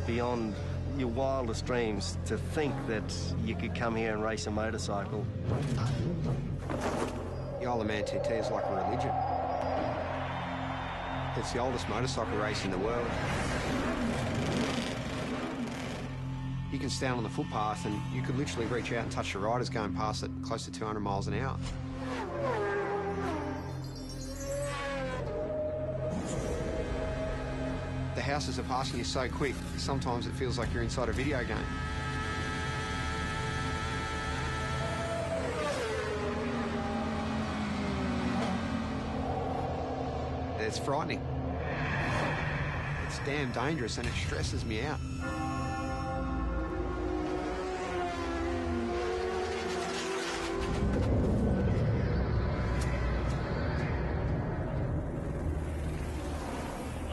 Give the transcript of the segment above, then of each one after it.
beyond your wildest dreams to think that you could come here and race a motorcycle. The Isle of Man TT is like a religion. It's the oldest motorcycle race in the world. You can stand on the footpath and you could literally reach out and touch the riders going past at close to 200 miles an hour. The houses are passing you so quick, sometimes it feels like you're inside a video game. It's frightening. It's damn dangerous and it stresses me out.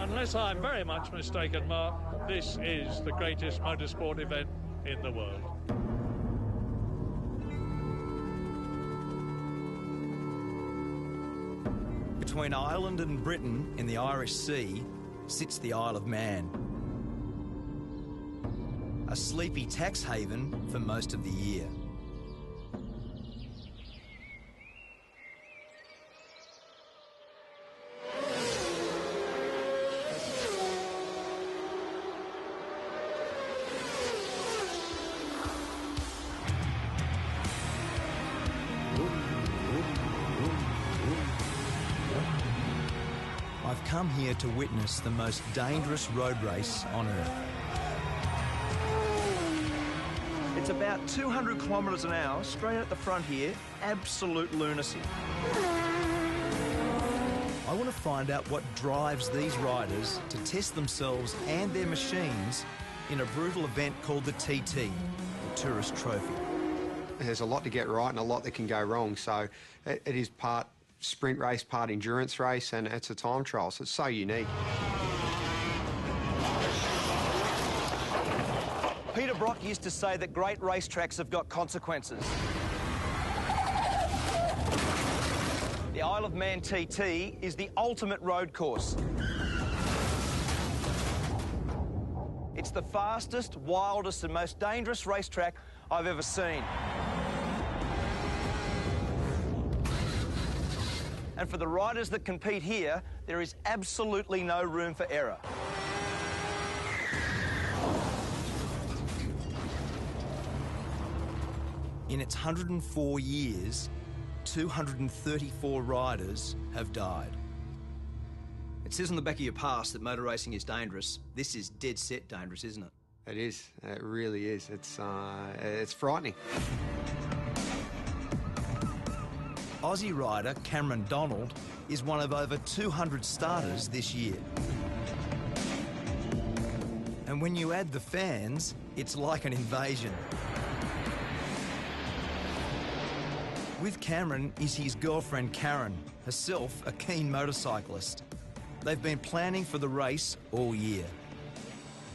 Unless I'm very much mistaken, Mark, this is the greatest motorsport event in the world. Between Ireland and Britain in the Irish Sea sits the Isle of Man. A sleepy tax haven for most of the year. I've come here to witness the most dangerous road race on Earth. It's about 200 kilometres an hour, straight at the front here, absolute lunacy. I want to find out what drives these riders to test themselves and their machines in a brutal event called the TT, the Tourist Trophy. There's a lot to get right and a lot that can go wrong, so it is part sprint race, part endurance race, and it's a time trial, so it's so unique. Peter Brock used to say that great racetracks have got consequences. The Isle of Man TT is the ultimate road course. It's the fastest, wildest and most dangerous racetrack I've ever seen. And for the riders that compete here, there is absolutely no room for error. In its 104 years, 234 riders have died. It says on the back of your pass that motor racing is dangerous. This is dead set dangerous, isn't it? It is. It really is. It's frightening. Aussie rider Cameron Donald is one of over 200 starters this year. And when you add the fans, it's like an invasion. With Cameron is his girlfriend Karen, herself a keen motorcyclist. They've been planning for the race all year.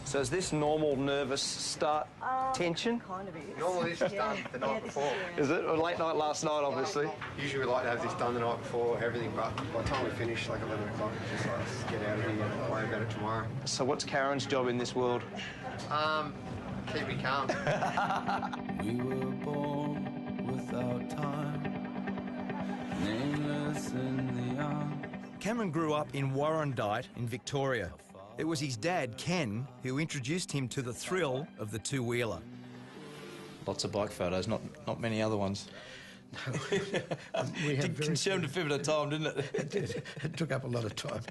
So is this normal nervous start tension? Kind of is. Normally this is done the night before. Is it? A late night last night, obviously. Usually we like to have this done the night before, everything, but by the time we finish, like 11 o'clock, it's just like, let's get out of here and worry about it tomorrow. So what's Karen's job in this world? Keep me calm. We were born without time, nameless in the young. Cameron grew up in Warrandyte in Victoria. It was his dad, Ken, who introduced him to the thrill of the two-wheeler. Lots of bike photos, not many other ones. No, we had consumed a fair bit of time, didn't it? It did. It took up a lot of time.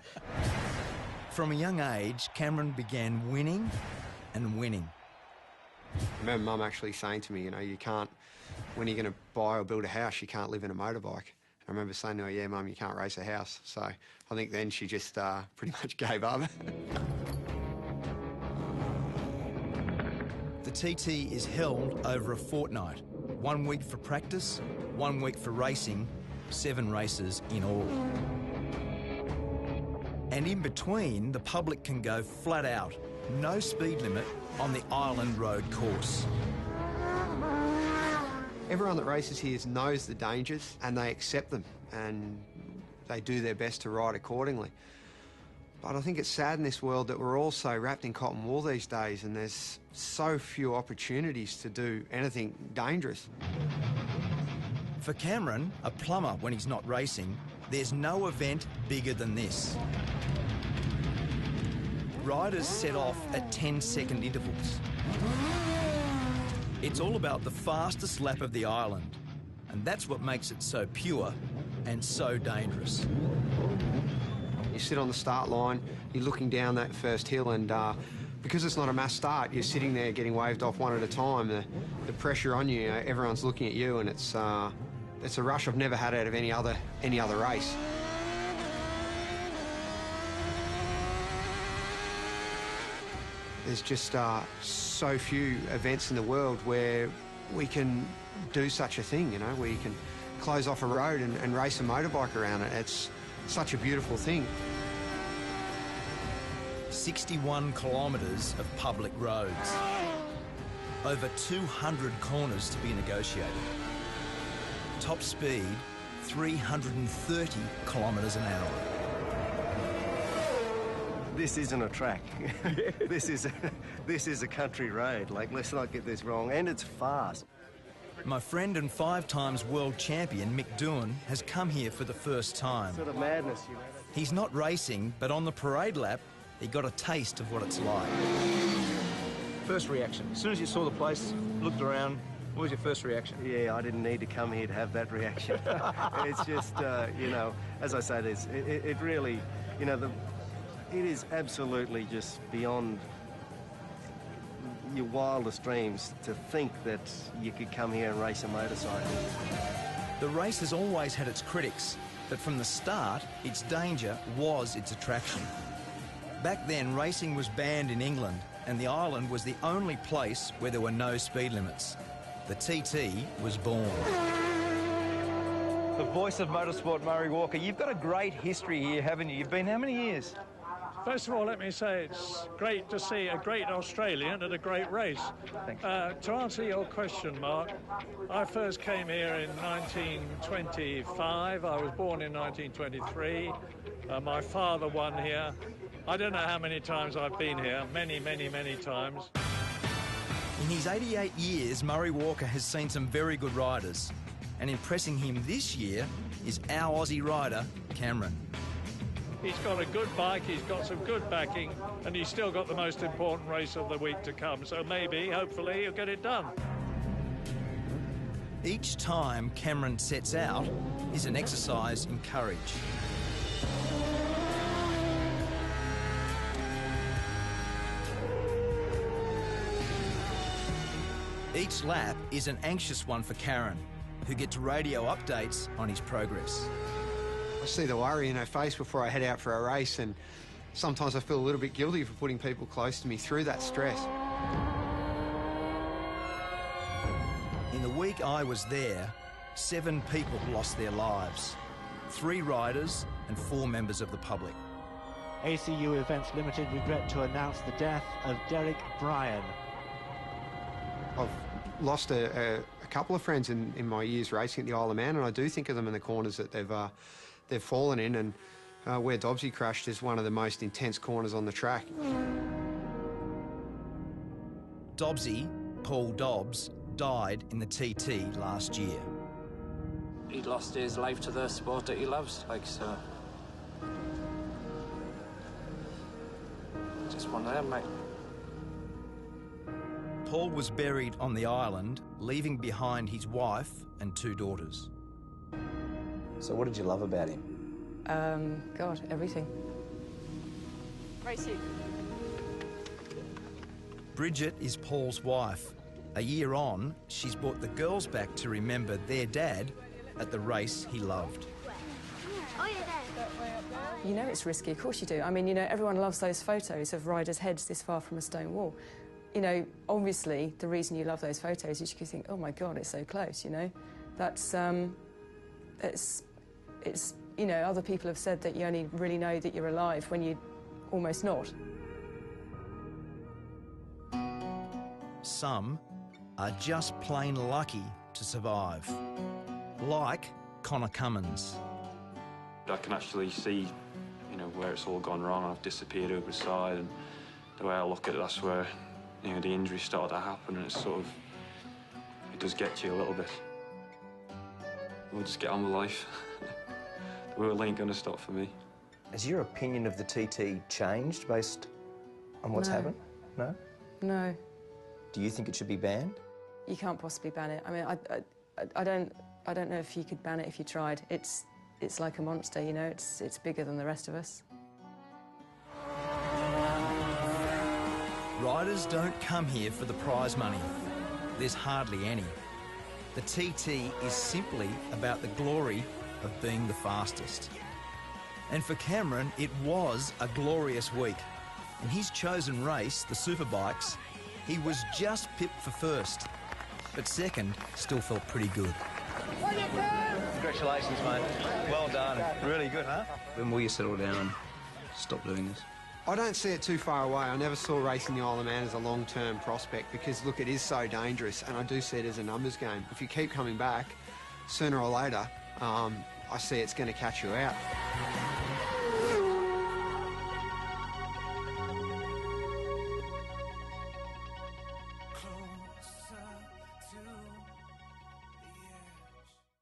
From a young age, Cameron began winning and winning. I remember Mum actually saying to me, you know, you can't, when you're going to buy or build a house, you can't live in a motorbike. I remember saying to her, yeah, Mum, you can't race a house. So I think then she just pretty much gave up. The TT is held over a fortnight. 1 week for practice, 1 week for racing, 7 races in all. And in between, the public can go flat out, no speed limit on the Island Road course. Everyone that races here knows the dangers and they accept them and they do their best to ride accordingly. But I think it's sad in this world that we're all so wrapped in cotton wool these days, and there's so few opportunities to do anything dangerous. For Cameron, a plumber when he's not racing, there's no event bigger than this. Riders set off at 10-second intervals. It's all about the fastest lap of the island, and that's what makes it so pure and so dangerous. You sit on the start line, you're looking down that first hill, and because it's not a mass start, you're sitting there getting waved off one at a time. The pressure on you, everyone's looking at you, and it's a rush I've never had out of any other race. There's just so few events in the world where we can do such a thing, where you can close off a road and race a motorbike around it. It's such a beautiful thing. 61 kilometres of public roads. Over 200 corners to be negotiated. Top speed, 330 kilometres an hour. This isn't a track. This is a country road. Like, let's not get this wrong. And it's fast. My friend and 5-times world champion Mick Doohan has come here for the first time. Sort of madness, He's not racing, but on the parade lap, he got a taste of what it's like. First reaction, as soon as you saw the place, looked around, what was your first reaction? Yeah, I didn't need to come here to have that reaction. It's just, as I say, it really, it is absolutely just beyond your wildest dreams to think that you could come here and race a motorcycle. The race has always had its critics, but from the start, its danger was its attraction. Back then, racing was banned in England, and the island was the only place where there were no speed limits. The TT was born. The voice of motorsport, Murray Walker. You've got a great history here, haven't you? You've been how many years? First of all, let me say it's great to see a great Australian at a great race. To answer your question, Mark, I first came here in 1925. I was born in 1923. My father won here. I don't know how many times I've been here. Many, many, many times. In his 88 years, Murray Walker has seen some very good riders. And impressing him this year is our Aussie rider, Cameron. He's got a good bike, he's got some good backing, and he's still got the most important race of the week to come. So maybe, hopefully, he'll get it done. Each time Cameron sets out is an exercise in courage. Each lap is an anxious one for Karen, who gets radio updates on his progress. I see the worry in her face before I head out for a race, and sometimes I feel a little bit guilty for putting people close to me through that stress. In the week I was there, 7 people lost their lives. 3 riders and 4 members of the public. ACU Events Limited regret to announce the death of Derek Bryan. I've lost a couple of friends in my years racing at the Isle of Man, and I do think of them in the corners that they've fallen in, and where Dobbsy crashed is one of the most intense corners on the track. Dobbsy, Paul Dobbs, died in the TT last year. He lost his life to the sport that he loves, so. Just one of them, mate. Paul was buried on the island, leaving behind his wife and 2 daughters. So what did you love about him? God, everything. Racing. Bridget is Paul's wife. A year on, she's brought the girls back to remember their dad at the race he loved. You know it's risky, of course you do. I mean, everyone loves those photos of riders' heads this far from a stone wall. Obviously, the reason you love those photos is you think, oh my God, it's so close, That's, it's other people have said that you only really know that you're alive when you're almost not. Some are just plain lucky to survive. Like Connor Cummins. I can actually see, where it's all gone wrong. I've disappeared over the side, and the way I look at it, that's where, you know, the injuries started to happen, and it's sort of, it does get to you a little bit. We'll just get on with life. The world ain't gonna stop for me. Has your opinion of the TT changed based on what's No. happened? No? No, Do you think it should be banned? you can't possibly ban it. I mean, I don't know if you could ban it if you tried. It's like a monster, you know. It's bigger than the rest of us. Riders don't come here for the prize money. There's hardly any. The TT is simply about the glory of being the fastest. And for Cameron, it was a glorious week. In his chosen race, the Superbikes, he was just pipped for first. But second still felt pretty good. Congratulations, mate. Well done. Really good, huh? When will you settle down and stop doing this? I don't see it too far away. I never saw racing the Isle of Man as a long-term prospect because, look, it is so dangerous, and I do see it as a numbers game. If you keep coming back, sooner or later, I see it's going to catch you out.